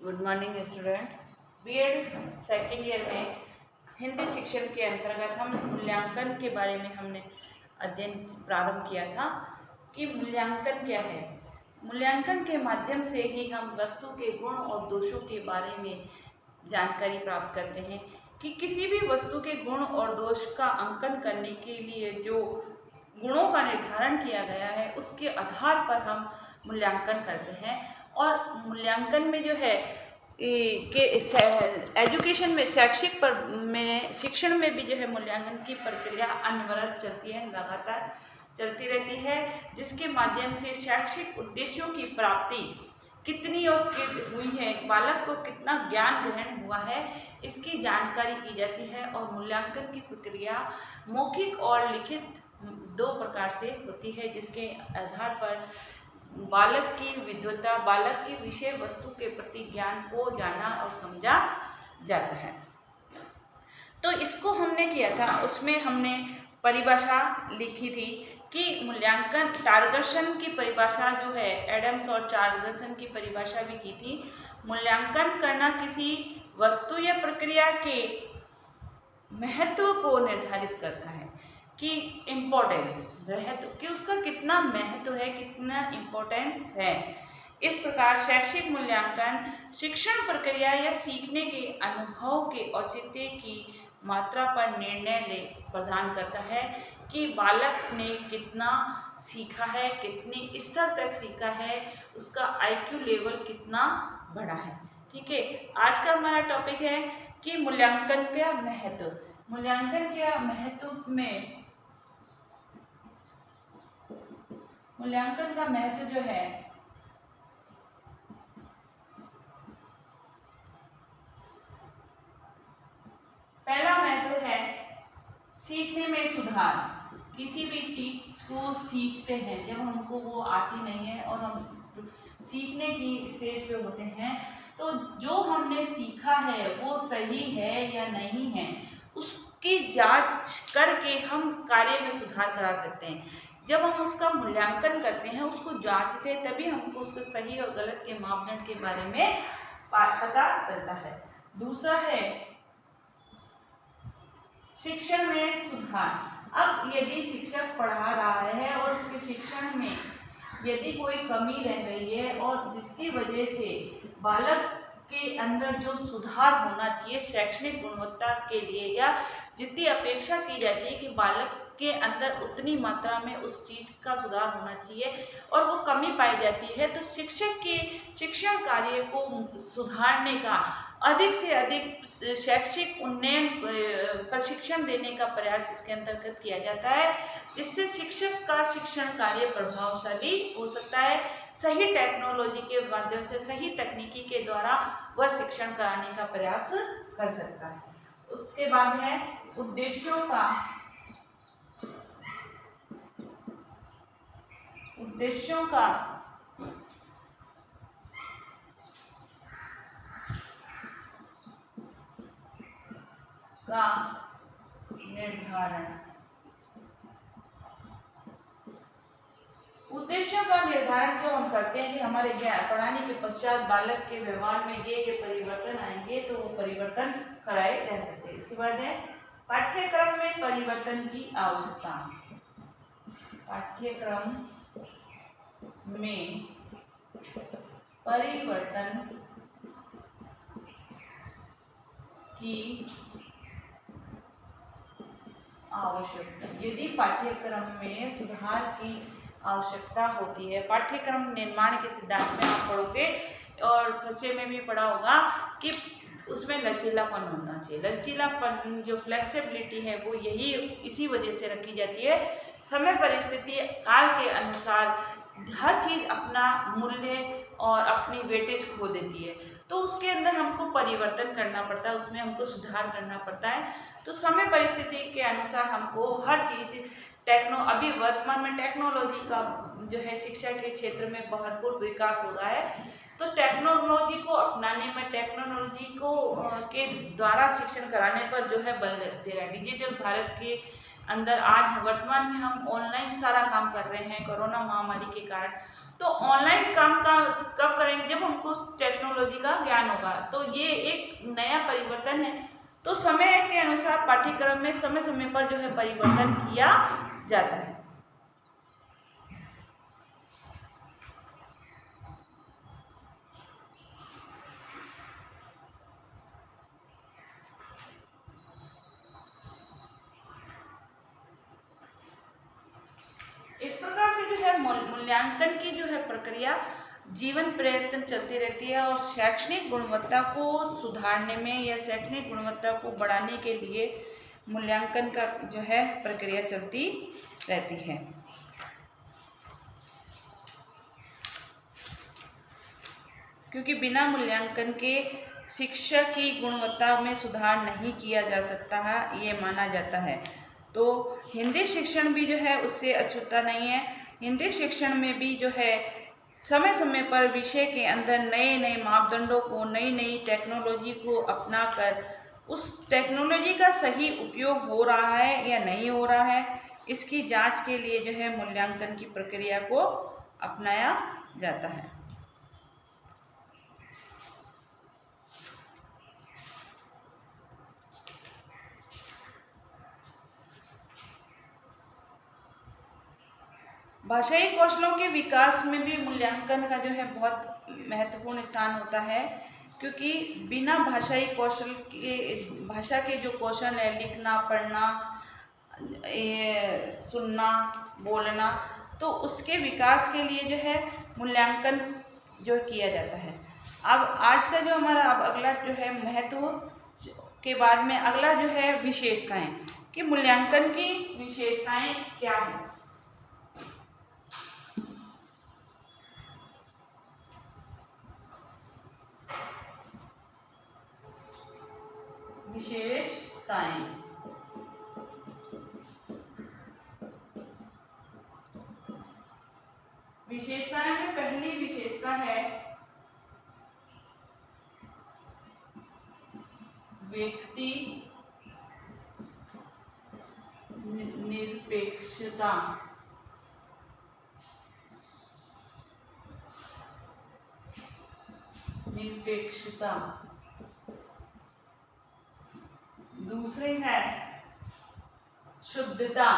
Good morning student. BEd second year में हिंदी शिक्षण के अंतर्गत हम मूल्यांकन के बारे में हमने अध्ययन प्रारंभ किया था कि मूल्यांकन क्या है। मूल्यांकन के माध्यम से ही हम वस्तु के गुण और दोषों के बारे में जानकारी प्राप्त करते हैं कि किसी भी वस्तु के गुण और दोष का अंकन करने के लिए जो गुणों का निर्धारण किया गया है उसके आधार पर हम मूल्यांकन करते हैं। और मूल्यांकन में जो है कि एजुकेशन में शैक्षिक पर में शिक्षण में भी जो है मूल्यांकन की प्रक्रिया अनवरत चलती है, लगातार चलती रहती है, जिसके माध्यम से शैक्षिक उद्देश्यों की प्राप्ति कितनी और हुई है, बालक को कितना ज्ञान ग्रहण हुआ है, इसकी जानकारी की जाती है। और मूल्यांकन की प्रक्रिया मौखिक और लिखित दो प्रकार से होती है, जिसके आधार पर बालक की विद्वता, बालक की विषय वस्तु के प्रति ज्ञान को जाना और समझा जाता है। तो इसको हमने किया था, उसमें हमने परिभाषा लिखी थी कि मूल्यांकन टारगर्सन की परिभाषा जो है, एडम्स और टारगर्सन की परिभाषा भी की थी। मूल्यांकन करना किसी वस्तु या प्रक्रिया के महत्व को निर्धारित करता है कि इम्पोर्टेंस महत्व कि उसका कितना महत्व है, कितना इम्पोर्टेंस है। इस प्रकार शैक्षिक मूल्यांकन शिक्षण प्रक्रिया या सीखने के अनुभव के औचित्य की मात्रा पर निर्णय प्रदान करता है कि बालक ने कितना सीखा है, कितने स्तर तक सीखा है, उसका आईक्यू लेवल कितना बढ़ा है। ठीक है, आज का हमारा टॉपिक है कि मूल्यांकन का महत्व। मूल्यांकन के महत्व में मूल्यांकन का महत्व जो है, पहला महत्व है सीखने में सुधार। किसी भी चीज को सीखते हैं, जब हमको वो आती नहीं है और हम सीखने की स्टेज पे होते हैं, तो जो हमने सीखा है वो सही है या नहीं है, उसकी जांच करके हम कार्य में सुधार करा सकते हैं। जब हम उसका मूल्यांकन करते हैं, उसको जांचते हैं, तभी हमको उसके सही और गलत के मापदंड के बारे में पता चलता है। दूसरा है शिक्षण में सुधार। अब यदि शिक्षक पढ़ा रहा है और उसके शिक्षण में यदि कोई कमी रह गई है और जिसकी वजह से बालक के अंदर जो सुधार होना चाहिए शैक्षणिक गुणवत्ता के लिए, या जितनी अपेक्षा की जाती है कि बालक के अंदर उतनी मात्रा में उस चीज़ का सुधार होना चाहिए और वो कमी पाई जाती है, तो शिक्षक के शिक्षण कार्य को सुधारने का अधिक से अधिक शैक्षिक उन्नयन प्रशिक्षण देने का प्रयास इसके अंतर्गत किया जाता है, जिससे शिक्षक का शिक्षण कार्य प्रभावशाली हो सकता है। सही टेक्नोलॉजी के माध्यम से, सही तकनीकी के द्वारा वह शिक्षण कराने का प्रयास कर सकता है। उसके बाद है उद्देश्यों का निर्धारण। उद्देश्यों का निर्धारण जो हम करते हैं कि हमारे पढ़ाने के पश्चात बालक के व्यवहार में ये परिवर्तन आएंगे, तो वो परिवर्तन कराए जा सकते हैं। इसके बाद है पाठ्यक्रम में परिवर्तन की आवश्यकता। पाठ्यक्रम में परिवर्तन की आवश्यकता। यदि पाठ्यक्रम में सुधार की आवश्यकता होती है, पाठ्यक्रम निर्माण के सिद्धांत में आप पढ़ोगे और फर्स्ट ईयर में भी पढ़ा होगा कि उसमें लचीलापन होना चाहिए। लचीलापन जो फ्लेक्सिबिलिटी है वो यही इसी वजह से रखी जाती है, समय परिस्थिति काल के अनुसार हर चीज़ अपना मूल्य और अपनी वेटेज खो देती है, तो उसके अंदर हमको परिवर्तन करना पड़ता है, उसमें हमको सुधार करना पड़ता है। तो समय परिस्थिति के अनुसार हमको हर चीज़ अभी वर्तमान में टेक्नोलॉजी का जो है शिक्षा के क्षेत्र में भरपूर विकास हो रहा है, तो टेक्नोलॉजी को अपनाने में, टेक्नोलॉजी को के द्वारा शिक्षण कराने पर जो है बल दे रहा है। डिजिटल भारत के अंदर आज वर्तमान में हम ऑनलाइन सारा काम कर रहे हैं कोरोना महामारी के कारण, तो ऑनलाइन काम का कब करेंगे? जब हमको टेक्नोलॉजी का ज्ञान होगा। तो ये एक नया परिवर्तन है। तो समय के अनुसार पाठ्यक्रम में समय समय पर जो है परिवर्तन किया जाता है। इस प्रकार से जो है मूल्यांकन की जो है प्रक्रिया जीवन पर्यंत चलती रहती है और शैक्षणिक गुणवत्ता को सुधारने में या शैक्षणिक गुणवत्ता को बढ़ाने के लिए मूल्यांकन का जो है प्रक्रिया चलती रहती है। क्योंकि बिना मूल्यांकन के शिक्षा की गुणवत्ता में सुधार नहीं किया जा सकता है, ये माना जाता है। तो हिंदी शिक्षण भी जो है उससे अछूता नहीं है। हिंदी शिक्षण में भी जो है समय समय पर विषय के अंदर नए नए मापदंडों को, नई नई टेक्नोलॉजी को अपनाकर उस टेक्नोलॉजी का सही उपयोग हो रहा है या नहीं हो रहा है, इसकी जांच के लिए जो है मूल्यांकन की प्रक्रिया को अपनाया जाता है। भाषाई कौशलों के विकास में भी मूल्यांकन का जो है बहुत महत्वपूर्ण स्थान होता है, क्योंकि बिना भाषाई कौशल के, भाषा के जो कौशल है, लिखना, पढ़ना, सुनना, बोलना, तो उसके विकास के लिए जो है मूल्यांकन जो किया जाता है। अब आज का जो हमारा अब अगला जो है महत्व के बाद में अगला जो है विशेषताएं, कि मूल्यांकन की विशेषताएं क्या हैं। विशेषताएं, विशेषताएं में पहली विशेषता है व्यक्ति निरपेक्षता। निरपेक्षता। दूसरे है शुद्धता।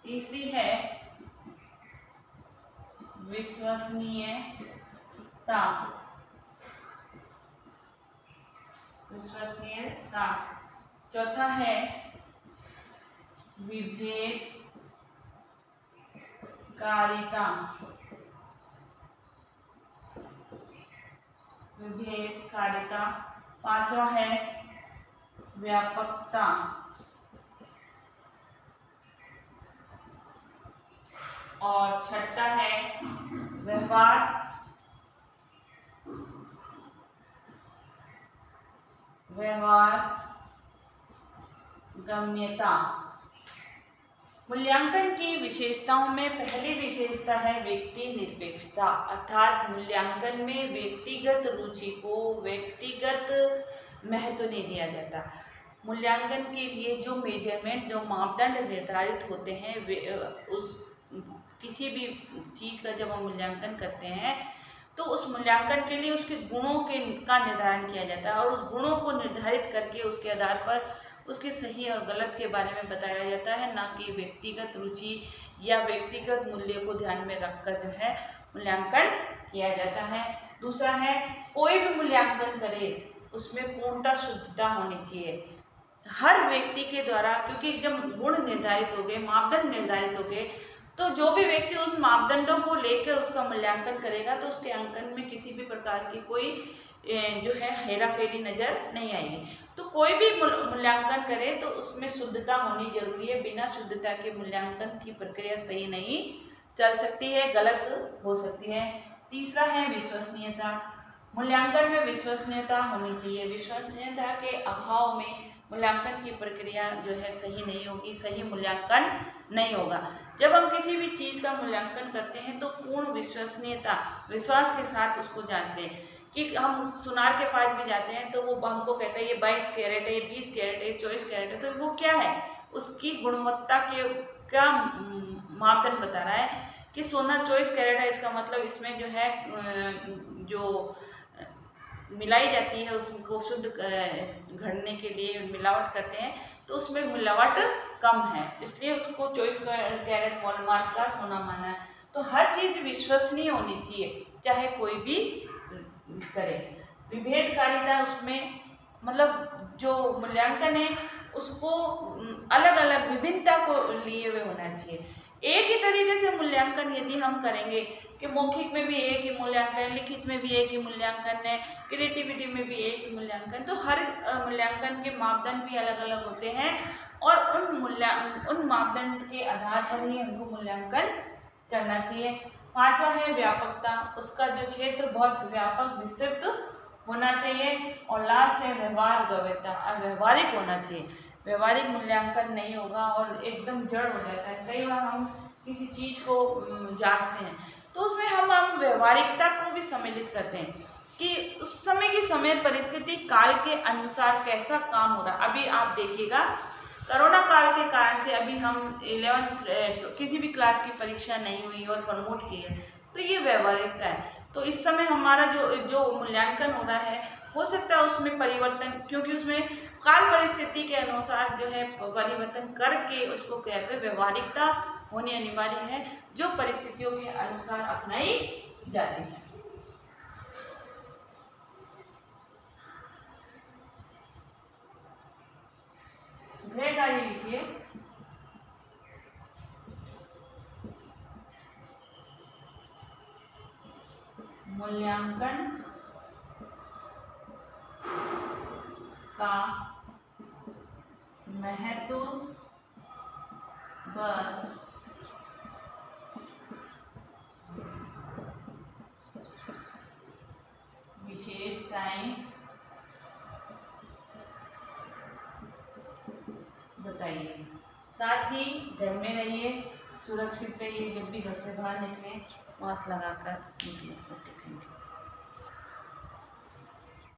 तीसरी है विश्वसनीयता। विश्वसनीयता। चौथा है विभेदकारिता। विभेदकारिता। पांचवा है व्यापकता। और छठा है व्यवहार गम्यता। मूल्यांकन की विशेषताओं में पहली विशेषता है व्यक्ति निरपेक्षता, अर्थात मूल्यांकन में व्यक्तिगत रुचि को व्यक्तिगत महत्व नहीं दिया जाता। मूल्यांकन के लिए जो मेजरमेंट, जो मापदंड निर्धारित होते हैं, वे उस किसी भी चीज़ का जब हम मूल्यांकन करते हैं तो उस मूल्यांकन के लिए उसके गुणों का निर्धारण किया जाता है और उस गुणों को निर्धारित करके उसके आधार पर उसके सही और गलत के बारे में बताया जाता है, ना कि व्यक्तिगत रुचि या व्यक्तिगत मूल्य को ध्यान में रखकर जो है मूल्यांकन किया जाता है। दूसरा है कोई भी मूल्यांकन करे उसमें पूर्णतः शुद्धता होनी चाहिए हर व्यक्ति के द्वारा, क्योंकि जब गुण निर्धारित हो गए, मापदंड निर्धारित हो गए, तो जो भी व्यक्ति उन मापदंडों को लेकर उसका मूल्यांकन करेगा तो उसके अंकन में किसी भी प्रकार की कोई जो है हेरा फेरी नजर नहीं आएगी। तो कोई भी मूल्यांकन करे तो उसमें शुद्धता होनी जरूरी है। बिना शुद्धता के मूल्यांकन की प्रक्रिया सही नहीं चल सकती है, गलत हो सकती है। तीसरा है विश्वसनीयता। मूल्यांकन में विश्वसनीयता होनी चाहिए। विश्वसनीयता के अभाव में मूल्यांकन की प्रक्रिया जो है सही नहीं होगी, सही मूल्यांकन नहीं होगा। जब हम किसी भी चीज़ का मूल्यांकन करते हैं तो पूर्ण विश्वसनीयता, विश्वास के साथ उसको जानते हैं कि हम सुनार के पास भी जाते हैं तो वो हमको कहता है ये 22 कैरेट है, 20 कैरेट है, 24 कैरेट है, तो वो क्या है, उसकी गुणवत्ता के क्या मापदंड बता रहा है कि सोना 24 कैरेट है, इसका मतलब इसमें जो है जो मिलाई जाती है उसको शुद्ध घड़ने के लिए मिलावट करते हैं, तो उसमें मिलावट कम है, इसलिए उसको 24 कैरेट हॉलमार्क का सोना माना है। तो हर चीज़ विश्वसनीय होनी चाहिए, चाहे कोई भी करे। विभेदकारिता उसमें मतलब जो मूल्यांकन है उसको अलग अलग विभिन्नता को लिए हुए होना चाहिए। एक ही तरीके से मूल्यांकन यदि हम करेंगे कि मौखिक में भी एक ही मूल्यांकन, लिखित में भी एक ही मूल्यांकन है, क्रिएटिविटी में भी एक ही मूल्यांकन, तो हर मूल्यांकन के मापदंड भी अलग अलग होते हैं और उन मापदंड के आधार पर ही हमको मूल्यांकन करना चाहिए। पांचवा है व्यापकता, उसका जो क्षेत्र बहुत व्यापक विस्तृत होना चाहिए। और लास्ट है व्यवहार गव्यता, व्यवहारिक होना चाहिए। व्यवहारिक मूल्यांकन नहीं होगा और एकदम जड़ हो जाता है। कई बार हम किसी चीज़ को जांचते हैं तो उसमें हम व्यवहारिकता को भी सम्मिलित करते हैं कि उस समय की समय परिस्थिति काल के अनुसार कैसा काम हो रहा है। अभी आप देखिएगा कोरोना काल के कारण से अभी हम 11th किसी भी क्लास की परीक्षा नहीं हुई और प्रमोट की है, तो ये व्यवहारिकता है। तो इस समय हमारा जो मूल्यांकन हो रहा है, हो सकता है उसमें परिवर्तन, क्योंकि उसमें काल परिस्थिति के अनुसार जो है परिवर्तन करके उसको कहते हैं व्यवहारिकता होनी अनिवार्य है, जो परिस्थितियों के अनुसार अपनाई जाती है। ग्रे कार्य लिखिए। मूल्यांकन का महत्व व विशेषताएं बताइए। साथ ही घर में रहिए, सुरक्षित रहिए, जब भी घर से बाहर निकलें मास्क लगाकर निकलें। Okay, thank you.